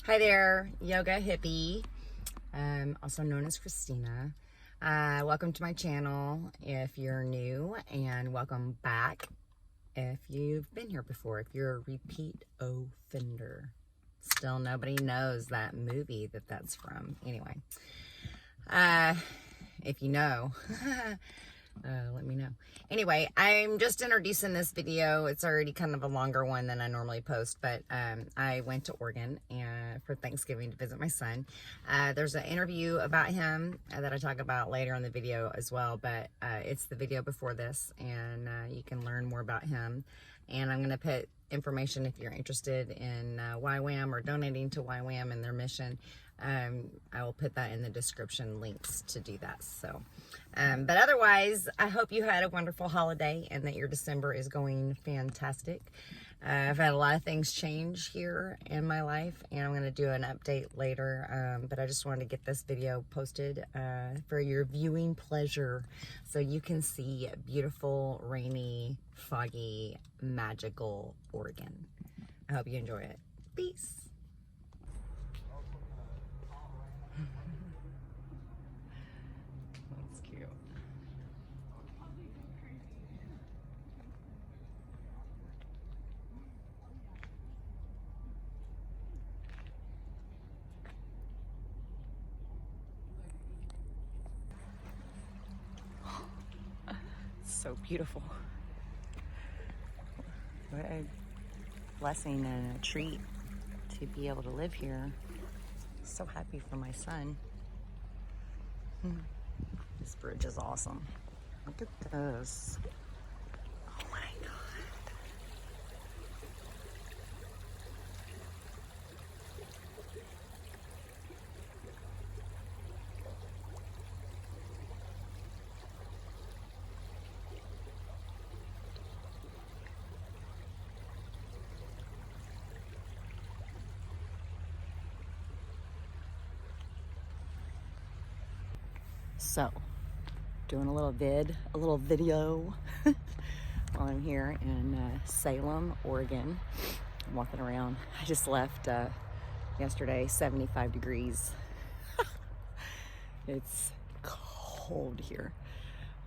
Hi there, yoga hippie, also known as Christina. Welcome to my channel if you're new, and welcome back if you've been here before, if you're a repeat offender. Still nobody knows that movie that's from. Anyway, if you know, let me know. Anyway, I'm just introducing this video. It's already kind of a longer one than I normally post, but I went to Oregon for Thanksgiving to visit my son. There's an interview about him that I talk about later in the video as well, but it's the video before this, and you can learn more about him. And I'm going to put information if you're interested in YWAM or donating to YWAM and their mission. I will put that in the description, links to do that. So, but otherwise, I hope you had a wonderful holiday and that your December is going fantastic. I've had a lot of things change here in my life, and I'm going to do an update later. But I just wanted to get this video posted for your viewing pleasure, so you can see beautiful, rainy, foggy, magical Oregon. I hope you enjoy it. Peace. That's cute. So beautiful. What a blessing and a treat to be able to live here. So happy for my son. This bridge is awesome. Look at this. Oh my God. So, doing a little video while I'm here in Salem, Oregon. I'm walking around. I just left yesterday, 75 degrees. It's cold here.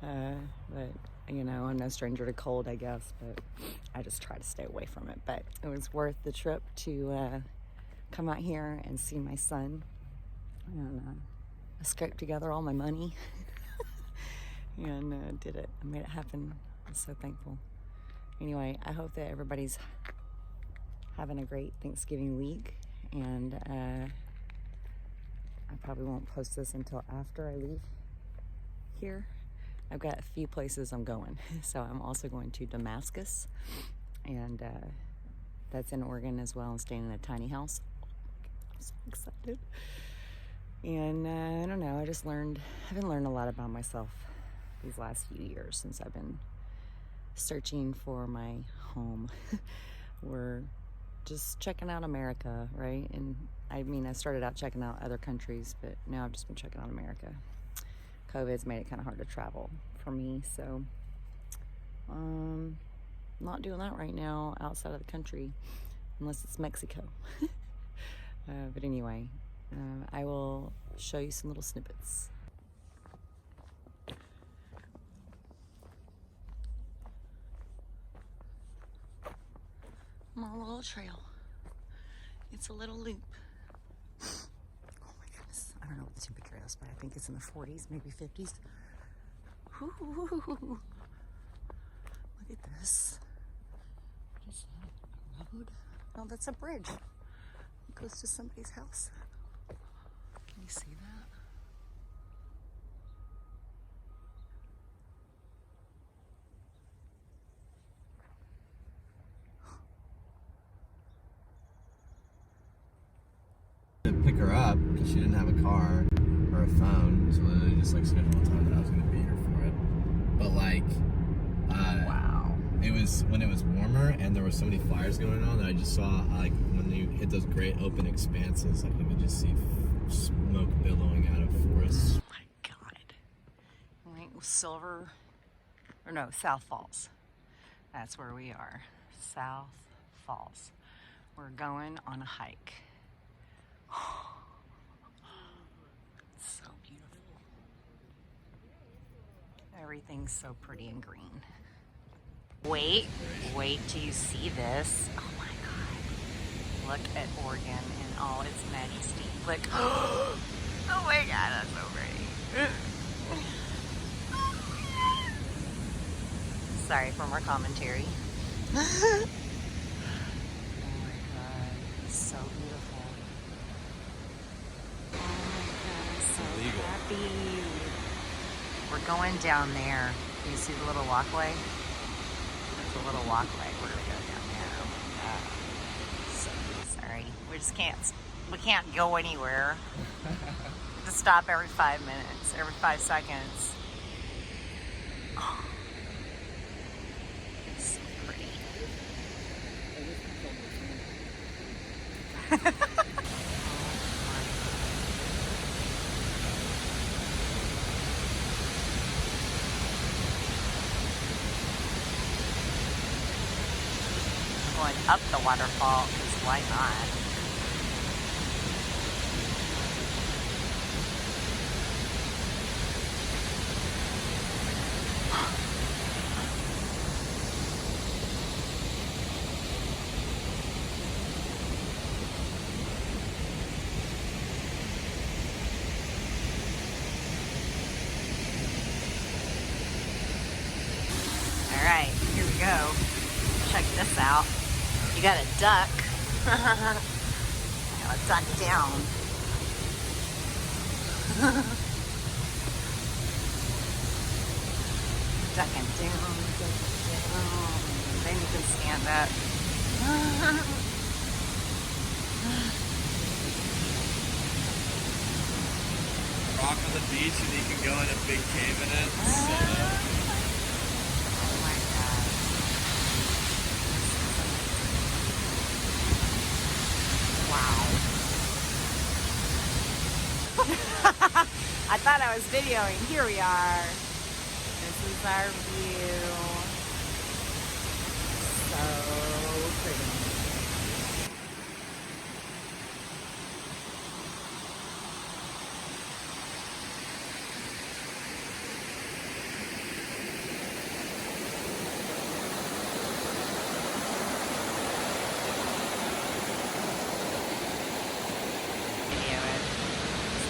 But, you know, I'm no stranger to cold, I guess, but I just try to stay away from it. But it was worth the trip to come out here and see my son. And I scraped together all my money and did it. I made it happen. I'm so thankful. Anyway, I hope that everybody's having a great Thanksgiving week, and I probably won't post this until after I leave here. I've got a few places I'm going. So I'm also going to Damascus, and that's in Oregon as well. I'm staying in a tiny house. I'm so excited. And I don't know, I've been learning a lot about myself these last few years since I've been searching for my home. We're just checking out America, right? And I mean, I started out checking out other countries, but now I've just been checking out America. COVID's made it kind of hard to travel for me, so not doing that right now outside of the country, unless it's Mexico. But anyway, I will show you some little snippets. I'm on a little trail. It's a little loop. Oh my goodness. I don't know what the temperature is, but I think it's in the 40s, maybe 50s. Ooh. Look at this. What is that? A road? Oh, that's a bridge. It goes to somebody's house. Can you see that? To pick her up because she didn't have a car or a phone, so literally just like scheduled a time that I was gonna be here for it. But like, Wow. it was when it was warmer and there were so many fires going on that I just saw like when you hit those great open expanses, like you could just see smoke billowing out of forests. Oh my God. Right, South Falls. That's where we are. South Falls. We're going on a hike. Everything's so pretty and green. Wait till you see this. Oh my God. Look at Oregon in all its majesty. Look. Oh my God, that's so pretty. Sorry for more commentary. Oh my God, it's so beautiful. Oh my God, I'm so happy. We're going down there. Can you see the little walkway? There's a little walkway. We're gonna go down there. Oh my God. So sorry. We can't go anywhere. To stop every 5 minutes, every 5 seconds. Oh, it's so pretty. Going up the waterfall, because why not? All right, here we go. Check this out. You got a duck. You gotta duck down. Ducking down. Then you can stand up. Rock on the beach and you can go in a big cave in it. Oh my God. Wow. I thought I was videoing. Here we are. This is our view. So pretty.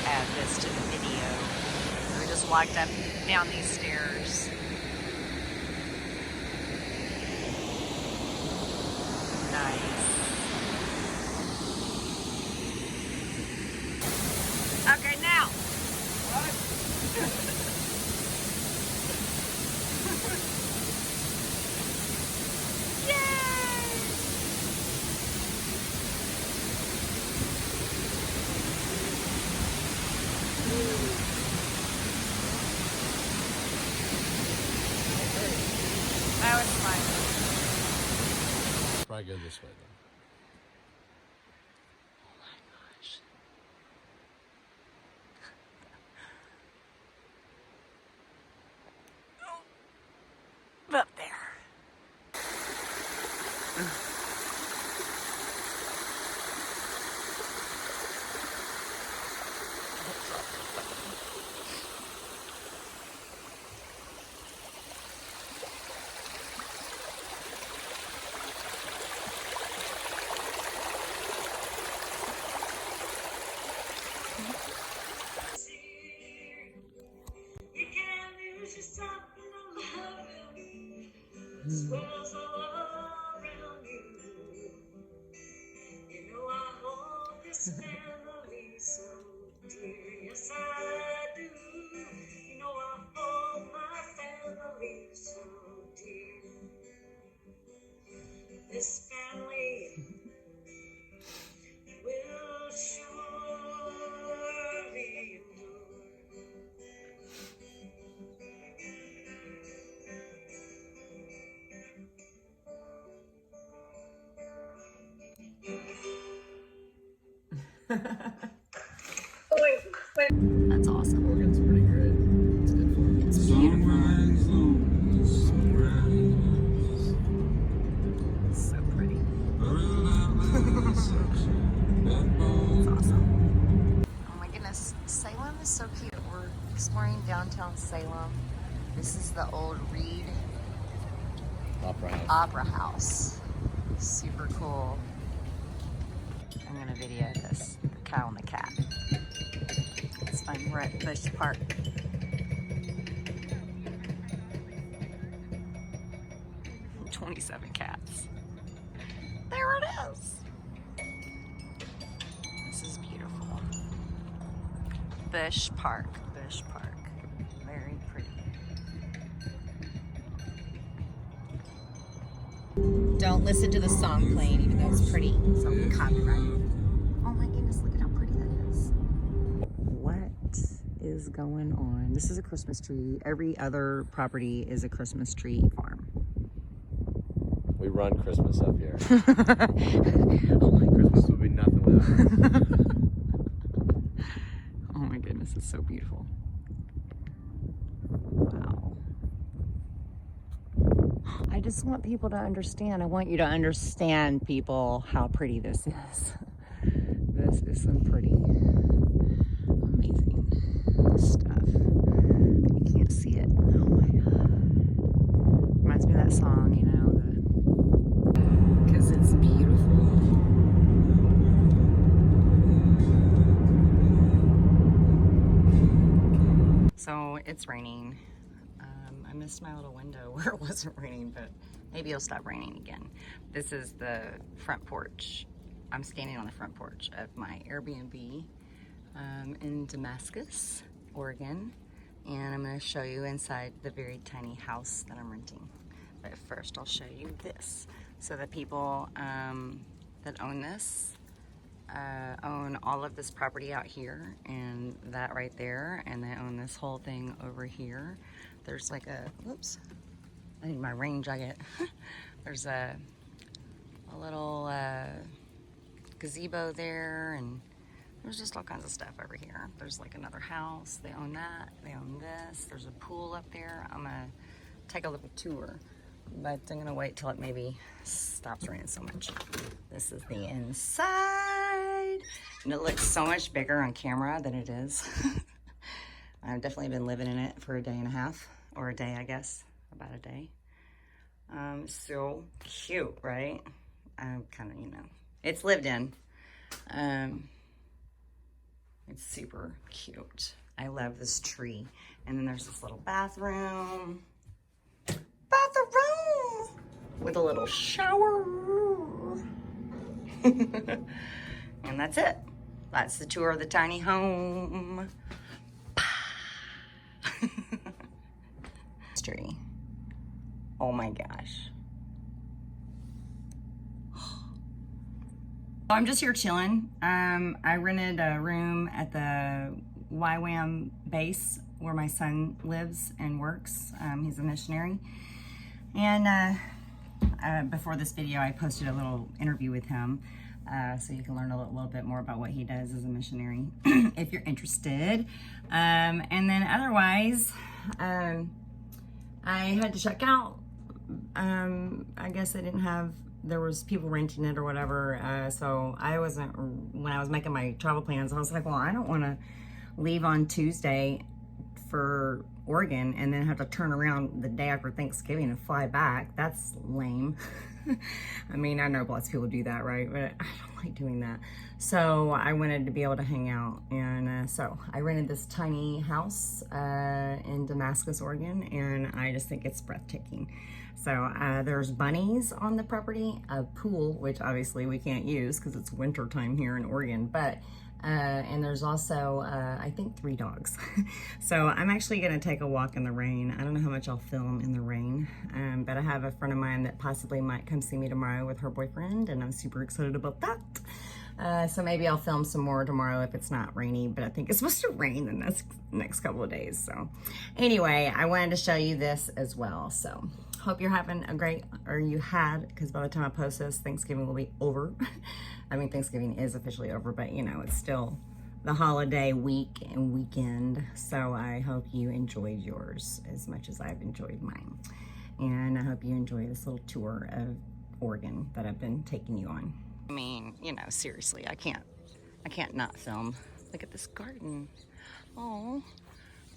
Add this to the video. We just walked up down these stairs. Nice. Okay, now. What? That was fun. Probably go this way though. Oh my gosh. Up there. Swirls all around you. You know I hold this family so dear. Yes, I do. You know I hold my family so dear. This family will surely endure. That's awesome. Oregon's pretty great. It's good for me. It's beautiful. So pretty. It's awesome. Oh my goodness. Salem is so cute. We're exploring downtown Salem. This is the old Reed Opera House. Opera House. Super cool. I'm gonna video this, the cow and the cat. It's fun, we're at Bush Park. And 27 cats. There it is. This is beautiful. Bush Park, Bush Park. Very pretty. Don't listen to the song playing, even though it's pretty. So copyright. Oh my goodness, look at how pretty that is. What is going on? This is a Christmas tree. Every other property is a Christmas tree farm. We run Christmas up here. Oh my Christmas would be nothing without us. Oh my goodness, it's so beautiful. Wow. I just want people to understand. I want you to understand, people, how pretty this is. This is some pretty amazing stuff. You can't see it. Oh my God. Reminds me of that song, you know, because it's beautiful. So it's raining. I missed my little window where it wasn't raining, but maybe it'll stop raining again. This is the front porch. I'm standing on the front porch of my Airbnb in Damascus, Oregon. And I'm gonna show you inside the very tiny house that I'm renting. But first I'll show you this. So the people that own this own all of this property out here and that right there, and they own this whole thing over here. There's like a, whoops, I need my rain jacket. There's a little gazebo there, and there's just all kinds of stuff over here. There's like another house, they own that, they own this. There's a pool up there. I'm gonna take a little tour, but I'm gonna wait till it maybe stops raining so much. This is the inside, and it looks so much bigger on camera than it is. I've definitely been living in it for a day and a half, or a day, I guess, about a day. So cute, right? I'm kind of, you know, it's lived in. It's super cute. I love this tree. And then there's this little bathroom. With a little shower. And that's it. That's the tour of the tiny home. Tree. Oh my gosh. I'm just here chilling. I rented a room at the YWAM base where my son lives and works. He's a missionary. And before this video, I posted a little interview with him. So you can learn a little bit more about what he does as a missionary if you're interested. And then otherwise, I had to check out. I guess they didn't have, there was people renting it or whatever. So I wasn't, when I was making my travel plans, I was like, well, I don't want to leave on Tuesday for Oregon and then have to turn around the day after Thanksgiving and fly back. That's lame. I mean, I know lots of people do that, right? But I don't like doing that. So I wanted to be able to hang out. And so I rented this tiny house in Damascus, Oregon, and I just think it's breathtaking. So there's bunnies on the property, a pool, which obviously we can't use because it's winter time here in Oregon, but and there's also, I think 3 dogs. So I'm actually gonna take a walk in the rain. I don't know how much I'll film in the rain, but I have a friend of mine that possibly might come see me tomorrow with her boyfriend, and I'm super excited about that. So maybe I'll film some more tomorrow if it's not rainy, but I think it's supposed to rain the next couple of days. So anyway, I wanted to show you this as well. So hope you're having a great, or you had, because by the time I post this, Thanksgiving will be over. I mean, Thanksgiving is officially over, but you know, it's still the holiday week and weekend. So I hope you enjoyed yours as much as I've enjoyed mine. And I hope you enjoy this little tour of Oregon that I've been taking you on. I mean, you know, seriously, I can't not film. Look at this garden. Oh,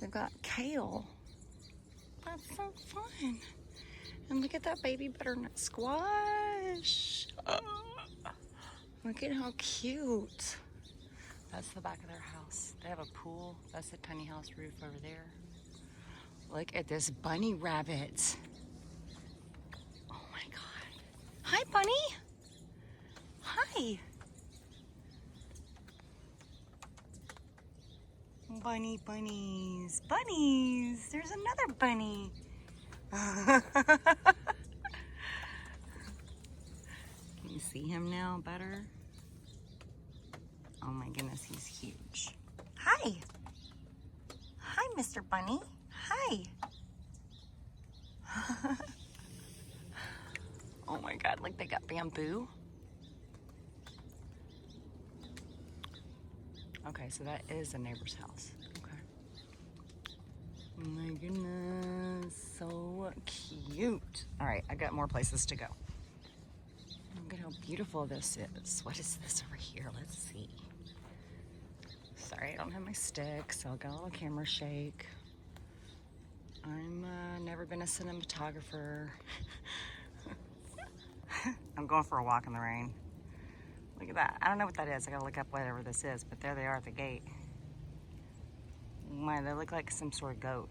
they've got kale. That's so fun. And look at that baby butternut squash. Oh, look at how cute. That's the back of their house. They have a pool. That's the tiny house roof over there. Look at this bunny rabbit. Oh my God. Hi, bunny. Hi. Bunnies. Bunnies. There's another bunny. Can you see him now better? Oh my goodness, he's huge. Hi. Hi, Mr. Bunny. Hi. Oh my God, like they got bamboo. Okay, so that is a neighbor's house. Okay. Oh my goodness, so cute. All right, I got more places to go. Look at how beautiful this is. What is this over here? Let's see. Sorry, I don't have my stick, so I'll get a little camera shake. I'm never been a cinematographer. I'm going for a walk in the rain. Look at that. I don't know what that is. I gotta look up whatever this is, but there they are at the gate. Man, they look like some sort of goat.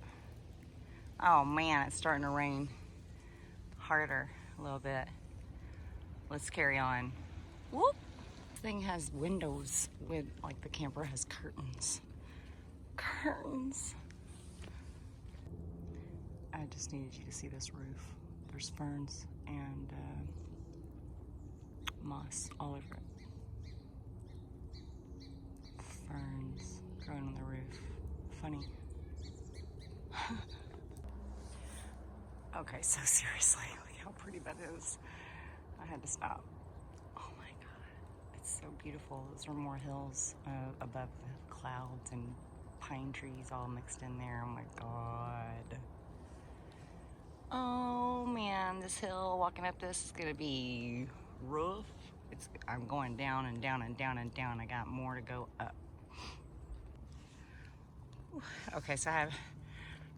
Oh man, it's starting to rain harder a little bit. Let's carry on. Whoop! This thing has windows with, like, the camper has curtains. Curtains. I just needed you to see this roof. There's ferns and moss all over it. Ferns growing on the roof. Funny. Okay, so seriously, look how pretty that is. I had to stop. Oh my God, it's so beautiful. Those are more hills above the clouds and pine trees all mixed in there. Oh my God. Oh man, this hill, walking up this is gonna be rough. I'm going down and down and down and down. I got more to go up. Okay, so I have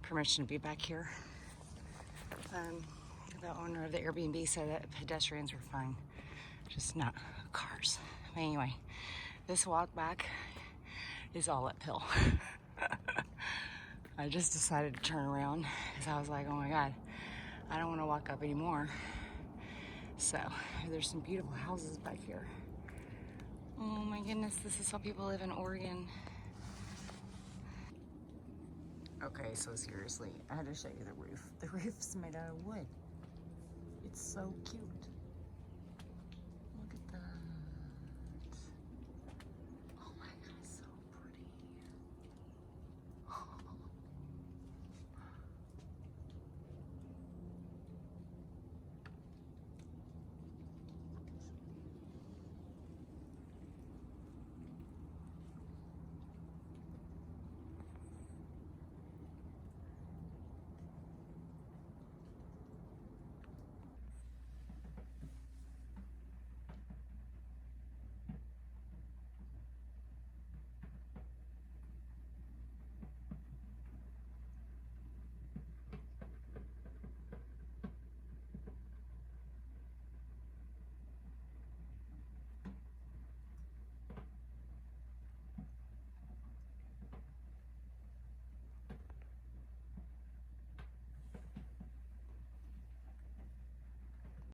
permission to be back here. The owner of the Airbnb said that pedestrians were fine, just not cars. But anyway, this walk back is all uphill. I just decided to turn around because I was like, oh my God, I don't want to walk up anymore. So there's some beautiful houses back here. Oh my goodness, this is how people live in Oregon. Okay, so seriously, I had to show you the roof. The roof's made out of wood. It's so cute.